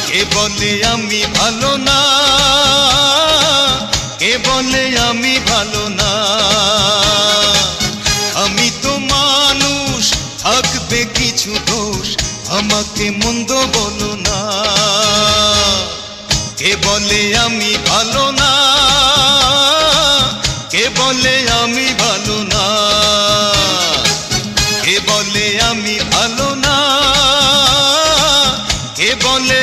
কে বলে আমি ভালো না, কে বলে আমি ভালো না। আমি তো মানুষ, থাকবে কিছু দোষ, আমাকে মন্দ বলো না। কে বলে আমি ভালো না, কে বলে আমি ভালো না। কে বলে আমি ভালো না, কে বলে